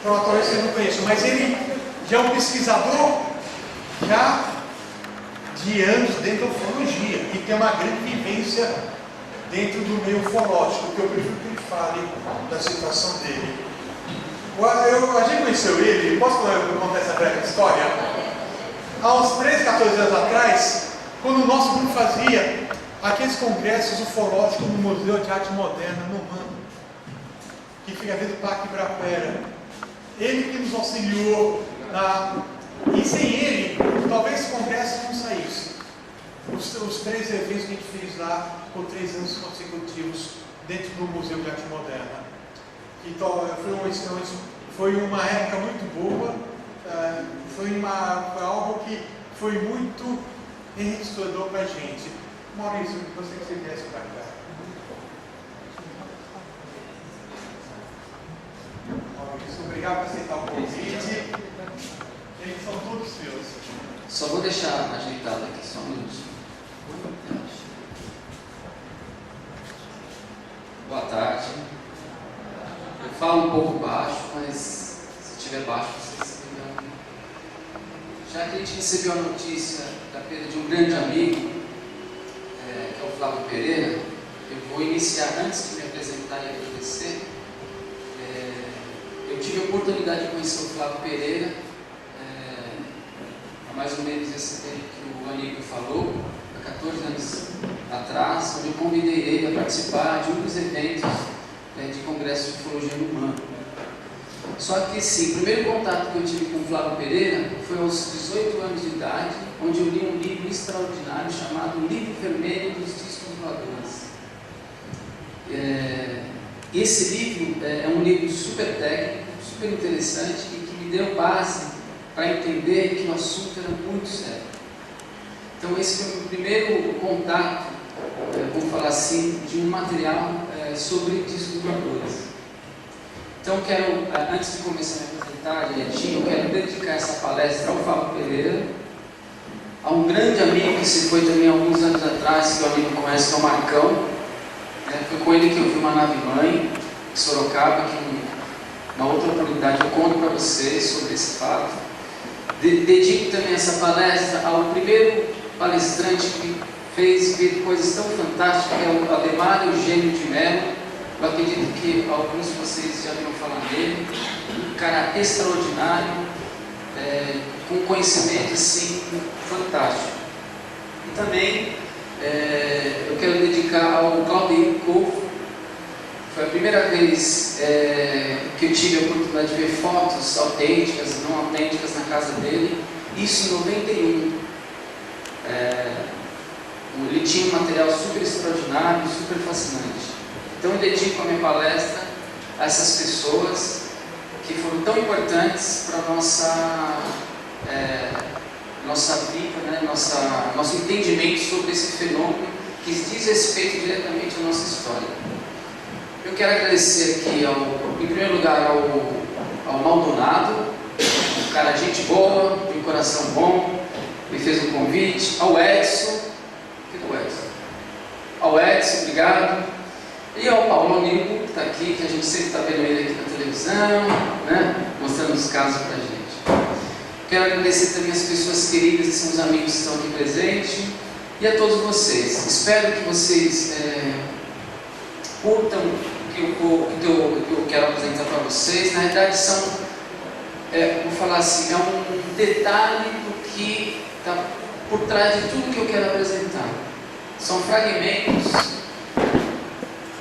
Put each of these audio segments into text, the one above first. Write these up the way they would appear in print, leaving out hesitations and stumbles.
talvez você não conheça, mas ele já é um pesquisador já de anos dentro da ufologia e tem uma grande vivência dentro do meio ufológico, que eu prefiro que ele fale da situação dele. A gente conheceu ele, posso contar essa breve história? Há uns 13, 14 anos atrás, quando o nosso grupo fazia aqueles congressos ufológicos no Museu de Arte Moderna, no Ramo, que fica dentro do Parque Ibirapuera. Ele que nos auxiliou, e sem ele, talvez esse congresso não saísse. Os 3 eventos que a gente fez lá por 3 anos consecutivos dentro do Museu de Arte Moderna. Então, foi uma época muito boa, foi algo que foi muito enriquecedor para a gente. Maurício, eu gostaria que você viesse para cá. Maurício, obrigado por aceitar o convite. Eles são todos seus. Só vou deixar ajeitado aqui, só um minuto. Boa tarde. Eu falo um pouco baixo, mas se estiver baixo, vocês me. Já que a gente recebeu a notícia da perda de um grande amigo, que é o Flávio Pereira, eu vou iniciar, antes de me apresentar e agradecer. Eu tive a oportunidade de conhecer o Flávio Pereira há mais ou menos esse tempo que o amigo falou, há 14 anos atrás, onde eu convidei ele a participar de um dos eventos de congresso de ufologia humana. Só que sim, o primeiro contato que eu tive com o Flávio Pereira foi aos 18 anos de idade, onde eu li um livro extraordinário chamado Livro Vermelho dos Discos Voadores. Esse livro é um livro super técnico, super interessante e que me deu base para entender que o assunto era muito sério. Então esse foi o meu primeiro contato, vou falar assim, de um material sobre discos voadores. Então quero, antes de começar a me apresentar direitinho, eu quero dedicar essa palestra ao Flávio Pereira, a um grande amigo que se foi também há alguns anos atrás, que o amigo conhece, que é o Marcão. Foi com ele que eu vi uma nave-mãe em Sorocaba, que uma outra oportunidade eu conto para vocês sobre esse fato. Dedico também essa palestra ao primeiro palestrante que fez ver coisas tão fantásticas, que é o Ademar Eugênio de Mello. Eu acredito que alguns de vocês já viram falar dele. Um cara extraordinário, com conhecimento assim, fantástico. E também eu quero dedicar ao Claudio Couto. Foi a primeira vez que eu tive a oportunidade de ver fotos autênticas e não autênticas na casa dele. Isso em 91. Ele tinha um material super extraordinário, super fascinante. Então eu dedico a minha palestra a essas pessoas que foram tão importantes para a nossa vida, né? Nosso entendimento sobre esse fenômeno que diz respeito diretamente à nossa história. Eu quero agradecer aqui, em primeiro lugar, ao Maldonado, um cara gente boa, de um coração bom, me fez um convite, ao Edson, ao Edson, obrigado. E ao Paulo Amigo, que está aqui, que a gente sempre está vendo ele aqui na televisão, né? Mostrando os casos para a gente. Quero agradecer também as pessoas queridas e seus amigos que estão aqui presentes e a todos vocês. Espero que vocês curtam o que eu quero apresentar para vocês. Na verdade, vou falar assim, é um detalhe do que está por trás de tudo que eu quero apresentar. São fragmentos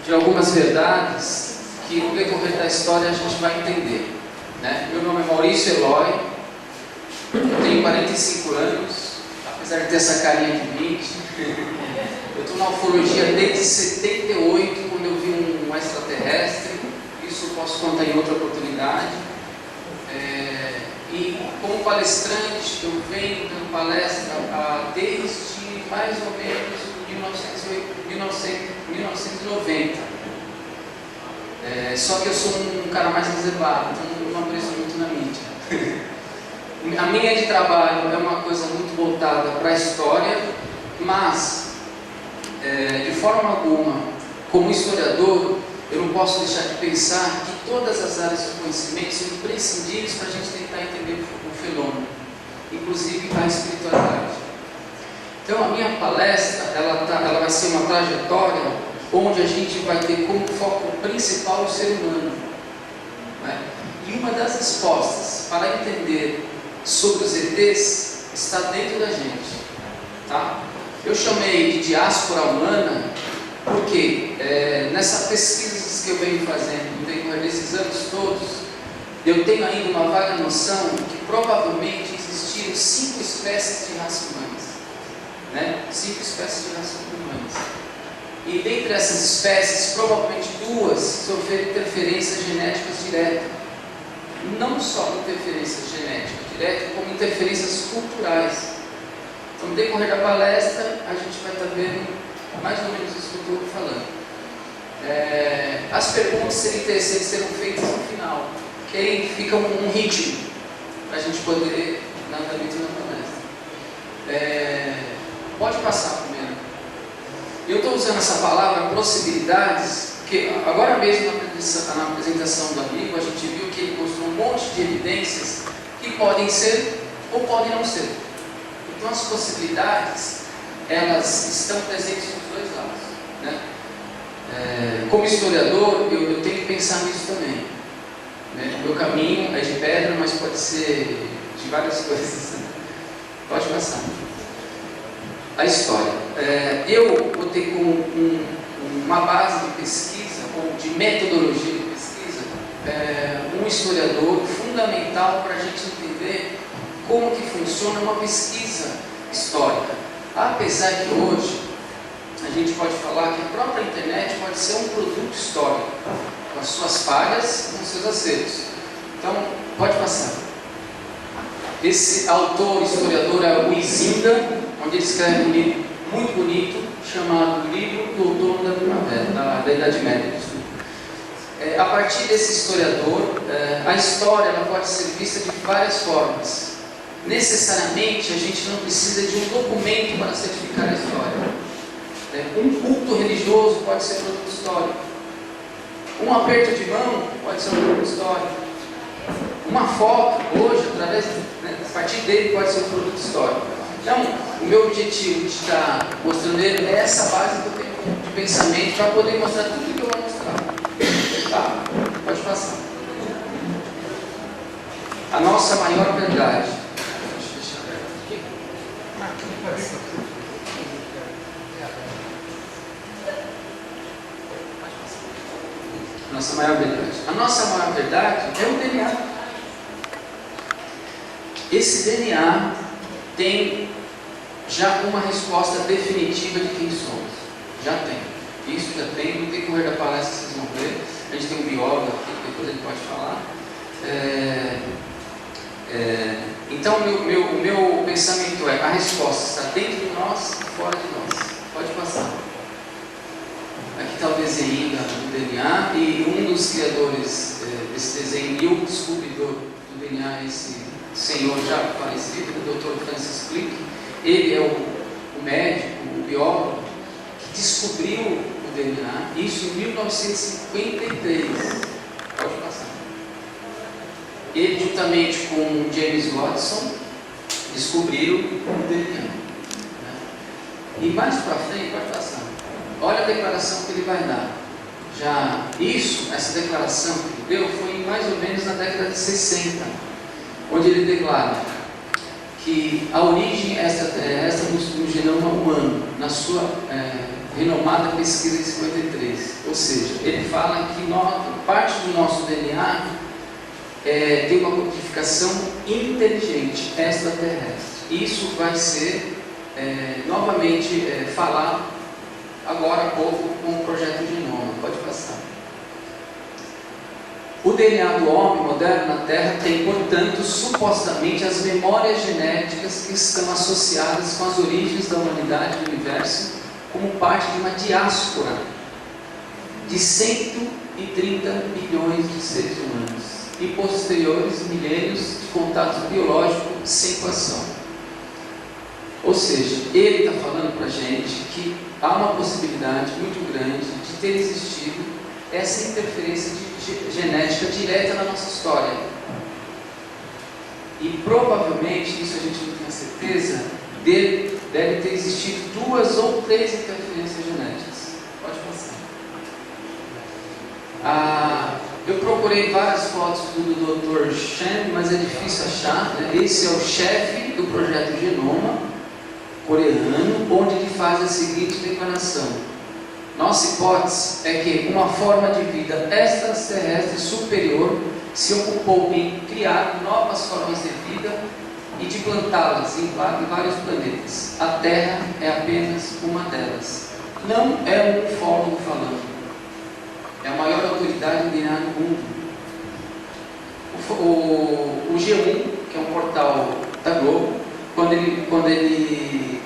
de algumas verdades que no decorrer da história a gente vai entender, né? Meu nome é Maurício Eloy, eu tenho 45 anos, apesar de ter essa carinha de 20. Eu estou na ufologia desde 78, quando eu vi um extraterrestre. Isso eu posso contar em outra oportunidade. E como palestrante, eu venho dando palestra desde mais ou menos 1990. Só que eu sou um cara mais reservado, então não apareço muito na mídia. A minha de trabalho é uma coisa muito voltada para a história, mas de forma alguma, como historiador, eu não posso deixar de pensar que todas as áreas do conhecimento são imprescindíveis para a gente tentar entender o fenômeno, inclusive a espiritualidade. Então a minha palestra, ela vai ser uma trajetória onde a gente vai ter como foco principal o ser humano, né? E uma das respostas para entender sobre os ETs está dentro da gente, tá? Eu chamei de diáspora humana porque nessas pesquisas que eu venho fazendo no decorrer desses anos todos, eu tenho ainda uma vaga noção que provavelmente existiram 5 espécies de raça humanas, né? 5 espécies de raça humanas. E dentre essas espécies, provavelmente 2 sofreram interferências genéticas diretas. Não só interferências genéticas diretas, como interferências culturais. Então, no decorrer da palestra, a gente vai estar vendo mais ou menos isso que eu estou falando. As perguntas seriam interessantes serão feitas no final, que aí fica um ritmo para a gente poder dar andamento na palestra. Pode passar primeiro. Eu estou usando essa palavra possibilidades, porque agora mesmo na apresentação do amigo, a gente viu que ele mostrou um monte de evidências que podem ser ou podem não ser. Então as possibilidades, elas estão presentes nos dois lados, né? Como historiador, eu tenho que pensar nisso também, né? O meu caminho é de pedra, mas pode ser de várias coisas. Pode passar. A história. Eu botei como uma base de pesquisa, ou de metodologia de pesquisa, um historiador fundamental para a gente entender como que funciona uma pesquisa histórica. Apesar que hoje a gente pode falar que a própria internet pode ser um produto histórico, com as suas falhas, com os seus acertos. Então, pode passar. Esse autor, historiador, é o Huizinga, onde ele escreve um livro muito bonito, chamado Livro do Outono da Primavera, da Idade Média. A partir desse historiador, a história ela pode ser vista de várias formas. Necessariamente, a gente não precisa de um documento para certificar a história. Um culto religioso pode ser produto histórico. Um aperto de mão pode ser um produto histórico. Uma foto, hoje, a partir dele, pode ser um produto histórico. Então, o meu objetivo de estar mostrando ele é essa base que eu tenho de pensamento para poder mostrar tudo que eu vou mostrar. Tá? Pode passar. A nossa maior verdade. Deixa eu deixar aqui. Nossa maior verdade. A nossa maior verdade é o DNA. Esse DNA tem já uma resposta definitiva de quem somos. Já tem. Isso já tem. No decorrer da palestra vocês vão ver. A gente tem um biólogo aqui, depois ele pode falar. Então o meu pensamento a resposta está dentro de nós e fora de nós. Pode passar. Aqui está o desenho do DNA e um dos criadores desse desenho e o descobridor do DNA é esse senhor já falecido, o Dr. Francis Crick. Ele é o médico, o biólogo que descobriu o DNA, isso em 1953. Pode passar. Ele, juntamente com James Watson, descobriram o DNA. Né? E mais para frente, pode passar. Olha a declaração que ele vai dar. Essa declaração que ele deu foi mais ou menos na década de 60, onde ele declara que a origem é esta no genoma humano, na sua renomada pesquisa de 53. Ou seja, ele fala que parte do nosso DNA tem uma codificação inteligente, extraterrestre. Isso vai ser novamente falado agora há pouco com o projeto Genoma. Pode passar. O DNA do homem moderno na Terra tem, portanto, supostamente as memórias genéticas que estão associadas com as origens da humanidade e do universo como parte de uma diáspora de 130 milhões de seres humanos e posteriores milênios de contato biológico sem coação. Ou seja, ele está falando para a gente que há uma possibilidade muito grande de ter existido essa interferência genética direta na nossa história. E provavelmente, isso a gente não tem certeza, deve ter existido 2 ou 3 interferências genéticas. Pode passar. Eu procurei várias fotos do Dr. Chen, mas é difícil achar, né? Esse é o chefe do projeto Genoma coreano, onde ele faz a seguinte declaração: nossa hipótese é que uma forma de vida extraterrestre superior se ocupou em criar novas formas de vida e de plantá-las em vários planetas. A Terra é apenas uma delas. Não é um ufólogo falando. É a maior autoridade em DNA no mundo. O G1, que é um portal da Globo, quando ele